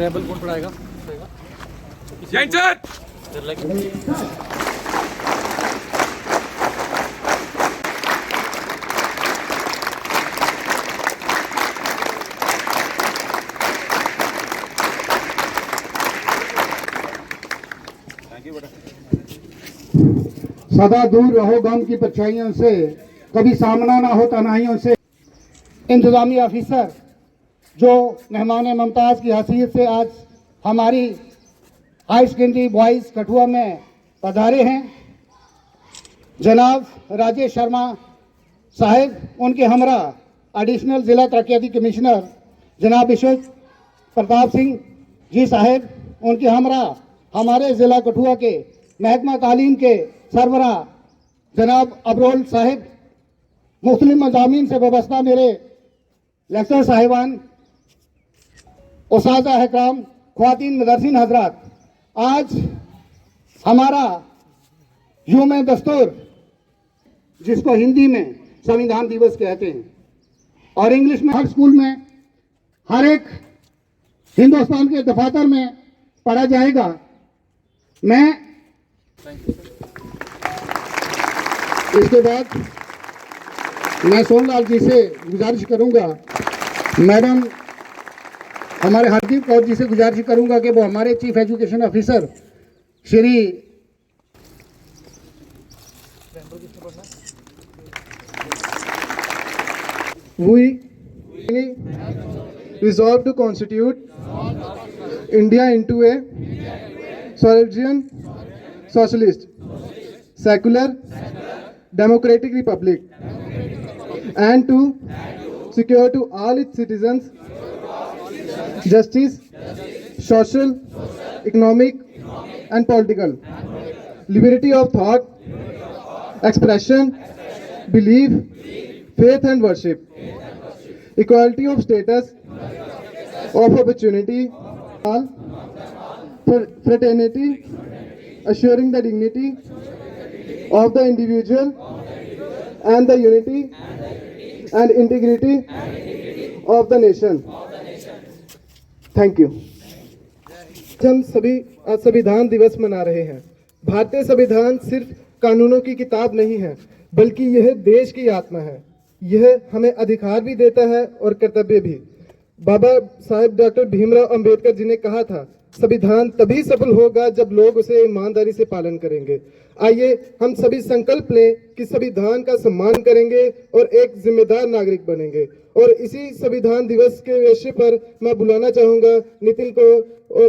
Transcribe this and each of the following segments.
प्रेबल कौन पढ़ाएगा? जैन सर सदा दूर रहो गम की परछाइयों से, कभी सामना ना हो तनाइयों से। इंतजामी ऑफिसर जो मेहमान मुमताज़ की हैसियत से आज हमारी हाई सेकेंडरी बॉयज़ कठुआ में पधारे हैं, जनाब राजेश शर्मा साहिब, उनके हमरा एडिशनल ज़िला तरक्याती कमिश्नर जनाब विश्व प्रताप सिंह जी साहिब, उनके हमरा हमारे ज़िला कठुआ के महकमा तालीम के सरबरा जनाब अबरोल साहिब, मुख्तलिफ मज़ामीन से वाबस्ता मेरे लेक्चर साहिबान, उस्ताद अहकाम, ख्वातीन मदरसीन हजरात, आज हमारा यूम दस्तूर जिसको हिंदी में संविधान दिवस कहते हैं और इंग्लिश में हर स्कूल में हर एक हिंदुस्तान के दफातर में पढ़ा जाएगा। मैं इसके बाद मैं सोनलाल जी से गुजारिश करूंगा, मैडम हमारे हरदीप कौर जी से गुजारिश करूंगा कि वो हमारे chief education officer Shri We resolve to constitute India into a sovereign, socialist, secular, democratic republic, and to secure to all its citizens justice, social, economic, and political liberty of thought, expression, belief, faith and worship, equality of status, of opportunity, all fraternity, assuring the dignity of the individual and the unity and integrity of the nation. Thank you. हम सभी आज संविधान दिवस मना रहे हैं। भारतीय संविधान सिर्फ कानूनों की किताब नहीं है, बल्कि यह देश की आत्मा है। यह हमें अधिकार भी देता है और कर्तव्य भी। बाबा साहेब डॉक्टर भीमराव अंबेडकर जी ने कहा था, संविधान तभी सफल होगा जब लोग उसे ईमानदारी से पालन करेंगे। आइए हम सभी संकल्प लें कि संविधान का सम्मान करेंगे और एक जिम्मेदार नागरिक बनेंगे। और इसी संविधान दिवस के विषय पर मैं बुलाना चाहूंगा नितिन को, और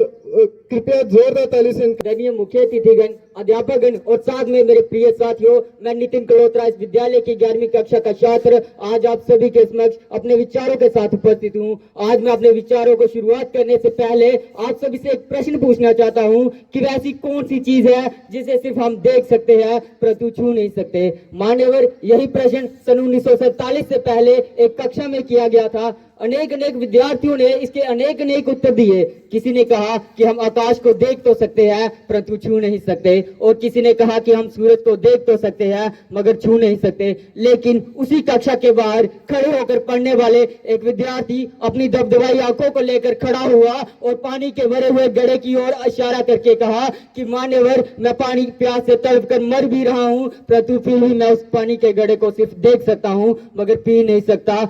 कृपया जोरदार ताली से माननीय मुख्य अतिथिगण, अध्यापकगण और साथ में मेरे प्रिय साथियों, मैं नितिन कलोत्रा इस विद्यालय की 11वीं कक्षा का छात्र आज आप सभी के समक्ष अपने विचारों के साथ उपस्थित हूं। आज मैं अपने विचारों को शुरुआत करने से पहले आप सभी से एक प्रश्न पूछना चाहता हूं कि वैसी कौन सी चीज है जिसे सिर्फ हम देख सकते हैं परंतु छू नहीं सकते। मान्यवर, यही प्रश्न सन 1947 से पहले एक कक्षा में किया गया था। अनेक विद्यार्थियों ने इसके अनेक उत्तर दिए। किसी ने कहा कि हम आकाश को देख तो सकते हैं परंतु छू नहीं सकते, और किसी ने कहा कि हम सूरज को देख तो सकते हैं मगर छू नहीं सकते। लेकिन उसी कक्षा के बाहर खड़े होकर पढ़ने वाले एक विद्यार्थी अपनी दबदबाई आंखों को लेकर खड़ा हुआ और पानी के भरे हुए गड्ढे की ओर इशारा करके कहा कि मान्यवर, मैं पानी प्यास से तड़प कर मर भी रहा हूं परंतु फिर भी मैं उस पानी के गड्ढे को सिर्फ देख सकता हूं मगर पी नहीं सकता।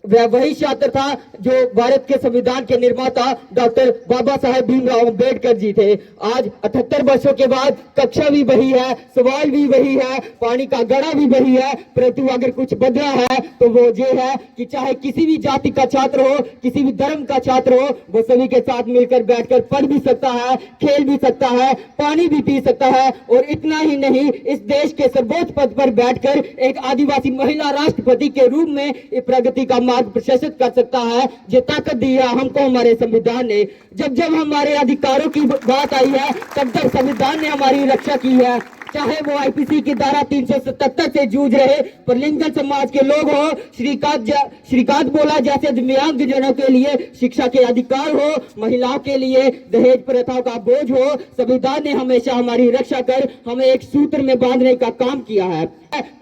वह वही छात्र था जो भारत के संविधान के निर्माता डॉक्टर बाबा साहेब भीमराव अम्बेडकर जी थे। आज 78 वर्षों के बाद कक्षा भी वही है, सवाल भी वही है, पानी का गड़ा भी वही है, परंतु अगर कुछ बदला है तो वो ये है कि चाहे किसी भी जाति का छात्र हो, किसी भी धर्म का छात्र हो, वो सभी के साथ मिलकर बैठकर पढ़ भी सकता है, खेल भी सकता है, पानी भी पी सकता है, और इतना ही नहीं, इस देश के सर्वोच्च पद पर बैठकर एक आदिवासी महिला राष्ट्रपति के रूप में प्रगति का प्रशस्त कर सकता है। जो ताकत दी है हमको हमारे संविधान ने। जब हमारे अधिकारों की बात आई है तब संविधान ने हमारी रक्षा की है। चाहे वो आईपीसी की धारा 377 से जूझ रहे परलिंगन समाज के लोग हो, श्रीकांत बोला जैसे दिव्यांग जनों के लिए शिक्षा के अधिकार हो, महिलाओं के लिए दहेज प्रथाओं का बोझ हो, संविधान ने हमेशा हमारी रक्षा कर हमें एक सूत्र में बांधने का काम किया है।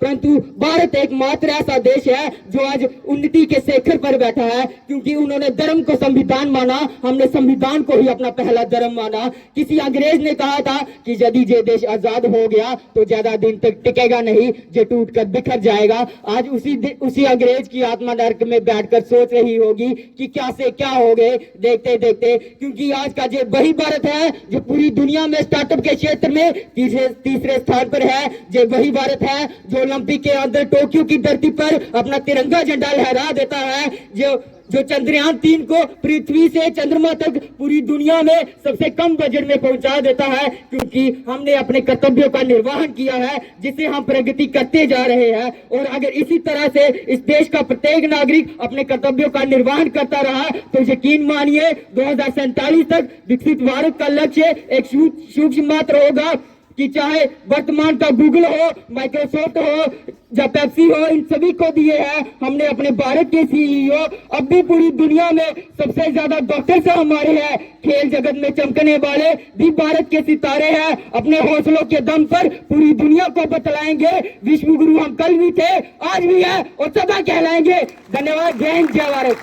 परंतु भारत एकमात्र ऐसा देश है जो आज उन्नति के शिखर पर बैठा है, क्योंकि उन्होंने धर्म को संविधान माना, हमने संविधान को ही अपना पहला धर्म माना। किसी अंग्रेज ने कहा था कि यदि ये देश आजाद हो गया तो ज्यादा दिन तक टिकेगा नहीं, ये टूट कर बिखर जाएगा। आज उसी अंग्रेज की आत्मा नरक में बैठकर सोच रही होगी कि क्या से क्या हो गए देखते देखते, क्योंकि आज का ये वही भारत है जो पूरी दुनिया में स्टार्टअप के क्षेत्र में तीसरे स्थान पर है। ये वही भारत है जो ओलंपिक के अंदर टोक्यो की धरती पर अपना तिरंगा झंडा लहरा देता है, जो चंद्रयान 3 को पृथ्वी से चंद्रमा तक पूरी दुनिया में सबसे कम बजट में पहुंचा देता है, क्योंकि हमने अपने कर्तव्यों का निर्वहन किया है, जिससे हम प्रगति करते जा रहे हैं। और अगर इसी तरह से इस देश का प्रत्येक नागरिक अपने कर्तव्यों का निर्वहन करता रहा तो यकीन मानिए 2047 तक विकसित भारत का लक्ष्य एक सूक्ष्म मात्र होगा कि चाहे वर्तमान का गूगल हो, माइक्रोसॉफ्ट हो या पेप्सी हो, इन सभी को दिए हैं हमने अपने भारत के सीईओ। अब भी पूरी दुनिया में सबसे ज्यादा डॉक्टर से हमारे हैं, खेल जगत में चमकने वाले भी भारत के सितारे हैं। अपने हौसलों के दम पर पूरी दुनिया को बतलाएंगे विश्व गुरु हम कल भी थे, आज भी है और सदा कहलाएंगे। धन्यवाद। जय हिंद, जय भारत।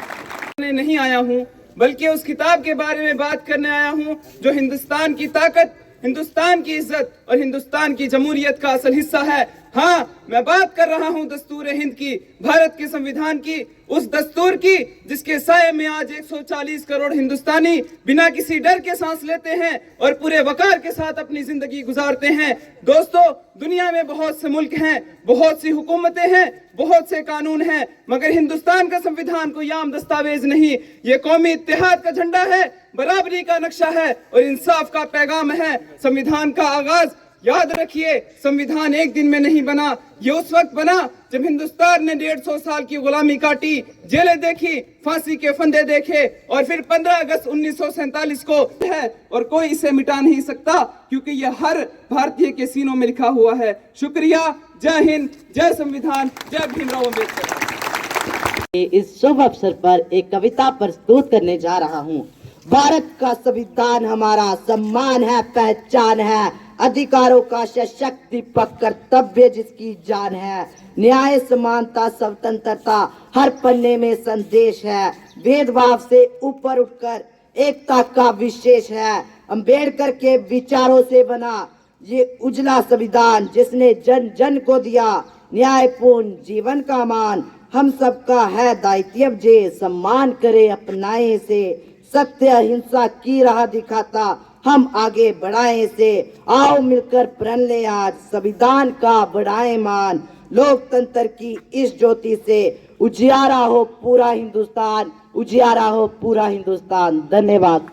नहीं आया हूँ, बल्कि उस किताब के बारे में बात करने आया हूँ जो हिंदुस्तान की ताकत, हिंदुस्तान की इज्जत और हिंदुस्तान की जमहूरियत का असल हिस्सा है। हाँ, मैं बात कर रहा हूँ दस्तूर हिंद की, भारत के संविधान की, उस दस्तूर की जिसके साये में आज 140 करोड़ हिंदुस्तानी बिना किसी डर के सांस लेते हैं और पूरे वकार के साथ अपनी जिंदगी गुजारते हैं। दोस्तों, दुनिया में बहुत से मुल्क हैं, बहुत सी हुकूमतें हैं, बहुत से कानून हैं, मगर हिंदुस्तान का संविधान कोई आम दस्तावेज नहीं। ये कौमी इत्तेहाद का झंडा है, बराबरी का नक्शा है और इंसाफ का पैगाम है। संविधान का आगाज याद रखिए, संविधान एक दिन में नहीं बना, ये उस वक्त बना जब हिंदुस्तान ने 150 साल की गुलामी काटी, जेलें देखी, फांसी के फंदे देखे और फिर 15 अगस्त 1947 को है और कोई इसे मिटा नहीं सकता, क्योंकि ये हर भारतीय के सीनों में लिखा हुआ है। शुक्रिया। जय हिंद, जय संविधान, जय भीमराव अम्बेडकर। इस शुभ अवसर पर एक कविता प्रस्तुत करने जा रहा हूँ। भारत का संविधान हमारा सम्मान है, पहचान है, अधिकारों का सशक्त दीपक, कर्तव्य जिसकी जान है, न्याय, समानता, स्वतंत्रता हर पन्ने में संदेश है, भेदभाव से ऊपर उठकर एकता का विशेष है। अंबेडकर के विचारों से बना ये उजला संविधान जिसने जन जन को दिया न्यायपूर्ण जीवन का मान। हम सबका है दायित्व जे सम्मान करे अपनाए से, सत्य अहिंसा की राह दिखाता हम आगे बढ़ाए से। आओ मिलकर प्रण ले आज संविधान का बढ़ाए मान, लोकतंत्र की इस ज्योति से उजियारा हो पूरा हिंदुस्तान, उजियारा हो पूरा हिंदुस्तान। धन्यवाद।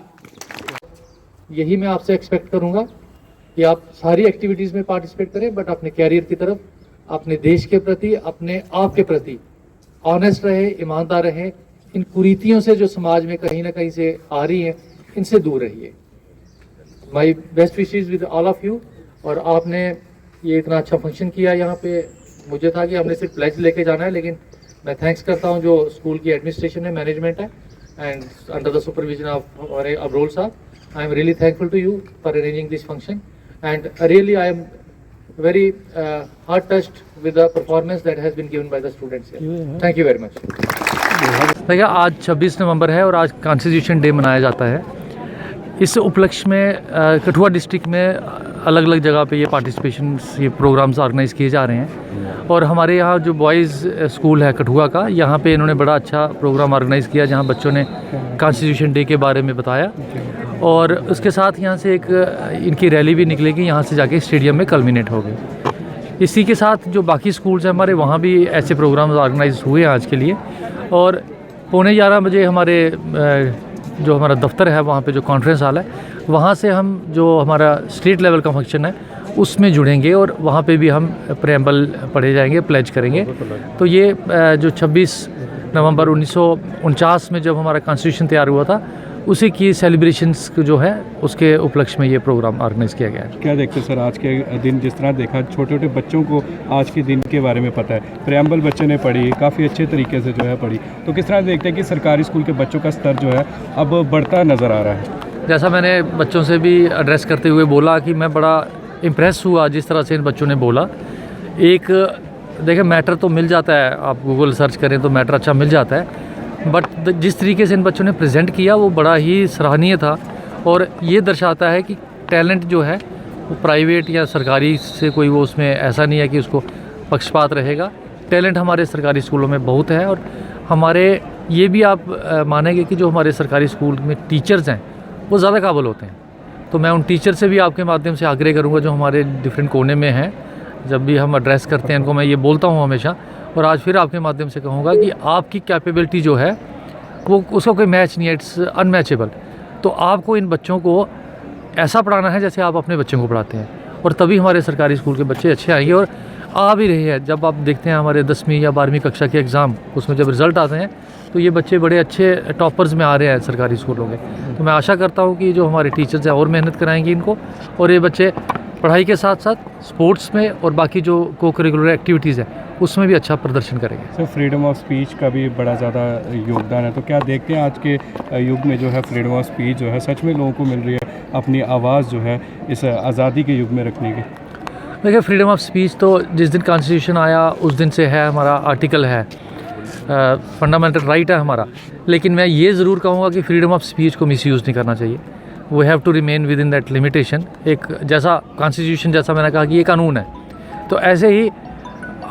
यही मैं आपसे एक्सपेक्ट करूंगा कि आप सारी एक्टिविटीज में पार्टिसिपेट करें, बट अपने कैरियर की तरफ, अपने देश के प्रति, अपने आप के प्रति ऑनेस्ट रहे, ईमानदार रहे। इन कुरीतियों से जो समाज में कहीं ना कहीं से आ रही हैं, इनसे दूर रहिए। My best wishes with all of you. और आपने ये इतना अच्छा फंक्शन किया यहाँ पे, मुझे था कि हमने सिर्फ प्लेज लेके जाना है, लेकिन मैं थैंक्स करता हूँ जो स्कूल की एडमिनिस्ट्रेशन है, मैनेजमेंट है, and under the supervision of हमारे अब्रोल साहब। I am really thankful to you for arranging this function, and really I am very heart touched with the performance that has been given by the students here. Thank you very much. भैया, आज 26 नवंबर है और आज constitution day मनाया जाता है। इस उपलक्ष्य में कठुआ डिस्ट्रिक्ट में अलग अलग जगह पे ये पार्टिसिपेशन, ये प्रोग्राम्स ऑर्गेनाइज किए जा रहे हैं। और हमारे यहाँ जो बॉयज़ स्कूल है कठुआ का, यहाँ पे इन्होंने बड़ा अच्छा प्रोग्राम ऑर्गेनाइज़ किया जहाँ बच्चों ने कॉन्स्टिट्यूशन डे के बारे में बताया। और उसके साथ यहाँ से एक इनकी रैली भी निकलेगी, यहाँ से जाके स्टेडियम में कल्मिनेट होगी। इसी के साथ जो बाकी स्कूल्स हैं हमारे, वहाँ भी ऐसे प्रोग्राम्स ऑर्गेनाइज हुए हैं आज के लिए। और 11:15 बजे हमारे जो हमारा दफ्तर है वहाँ पे जो कॉन्फ्रेंस हॉल है, वहाँ से हम जो हमारा स्टेट लेवल का फंक्शन है उसमें जुड़ेंगे और वहाँ पे भी हम प्रेम्बल पढ़े जाएंगे, प्लेज करेंगे। तो ये जो 26 नवंबर 1949 में जब हमारा कॉन्स्टिट्यूशन तैयार हुआ था, उसी की सेलिब्रेशंस जो है उसके उपलक्ष्य में ये प्रोग्राम ऑर्गेनाइज किया गया है। क्या देखते हैं सर आज के दिन, जिस तरह देखा छोटे छोटे बच्चों को आज के दिन के बारे में पता है, प्रेम्बल बच्चे ने पढ़ी, काफ़ी अच्छे तरीके से जो है पढ़ी, तो किस तरह देखते हैं कि सरकारी स्कूल के बच्चों का स्तर जो है अब बढ़ता नज़र आ रहा है? जैसा मैंने बच्चों से भी एड्रेस करते हुए बोला कि मैं बड़ा इम्प्रेस हुआ जिस तरह से इन बच्चों ने बोला। एक देखिए मैटर तो मिल जाता है, आप गूगल सर्च करें तो मैटर अच्छा मिल जाता है, बट जिस तरीके से इन बच्चों ने प्रेजेंट किया वो बड़ा ही सराहनीय था। और ये दर्शाता है कि टैलेंट जो है वो प्राइवेट या सरकारी से कोई वो उसमें ऐसा नहीं है कि उसको पक्षपात रहेगा। टैलेंट हमारे सरकारी स्कूलों में बहुत है। और हमारे ये भी आप मानेंगे कि जो हमारे सरकारी स्कूल में टीचर्स हैं वो ज़्यादा काबिल होते हैं। तो मैं उन टीचर से भी आपके माध्यम से आग्रह करूंगा जो हमारे डिफरेंट कोने में हैं, जब भी हम एड्रेस करते हैं इनको, मैं ये बोलता हूं हमेशा, और आज फिर आपके माध्यम से कहूँगा कि आपकी कैपेबिलिटी जो है वो उसका कोई मैच नहीं है, इट्स अनमैचेबल। तो आपको इन बच्चों को ऐसा पढ़ाना है जैसे आप अपने बच्चों को पढ़ाते हैं, और तभी हमारे सरकारी स्कूल के बच्चे अच्छे आएंगे। और आ भी रहे हैं, जब आप देखते हैं हमारे 10वीं या 12वीं कक्षा के एग्ज़ाम, उसमें जब रिज़ल्ट आते हैं तो ये बच्चे बड़े अच्छे टॉपर्स में आ रहे हैं सरकारी स्कूलों के। तो मैं आशा करता हूँ कि जो हमारे टीचर्स हैं और मेहनत कराएंगे इनको, और ये बच्चे पढ़ाई के साथ साथ स्पोर्ट्स में और बाकी जो को करिकुलर एक्टिविटीज़ है उसमें भी अच्छा प्रदर्शन करेंगे। सर फ्रीडम ऑफ स्पीच का भी बड़ा ज़्यादा योगदान है, तो क्या देखते हैं आज के युग में जो है फ्रीडम ऑफ स्पीच जो है सच में लोगों को मिल रही है अपनी आवाज़ जो है इस आज़ादी के युग में रखने की? देखिए फ्रीडम ऑफ स्पीच तो जिस दिन कॉन्स्टिट्यूशन आया उस दिन से है, हमारा आर्टिकल है, फंडामेंटल राइट है हमारा। लेकिन मैं ये ज़रूर कहूँगा कि फ्रीडम ऑफ स्पीच को मिसयूज़ नहीं करना चाहिए। We have to remain within that limitation. एक जैसा कॉन्स्टिट्यूशन, जैसा मैंने कहा कि ये कानून है, तो ऐसे ही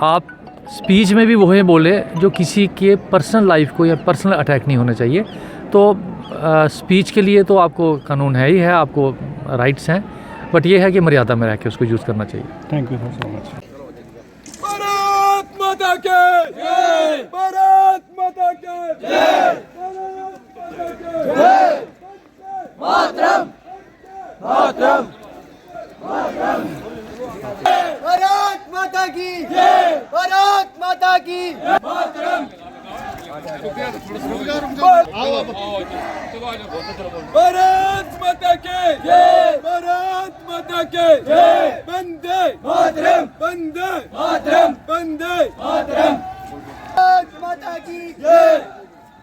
आप स्पीच में भी वही बोले जो किसी के पर्सनल लाइफ को या पर्सनल अटैक नहीं होना चाहिए। तो स्पीच के लिए तो आपको कानून है ही है, आपको राइट्स हैं, बट ये है कि मर्यादा में रह के उसको यूज़ करना चाहिए। Thank you so much. Bharat माता की जय, भारत माता की जय, मातरम मातरम भारत माता की जय, भारत माता की मातरम, भारत माता की जय, भारत माता की जय, वंदे मातरम, वंदे मातरम, वंदे मातरम, भारत माता की जय,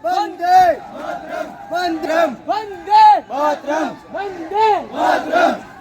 वंदे मातरम, वंदे मातरम, वंदे मातरम।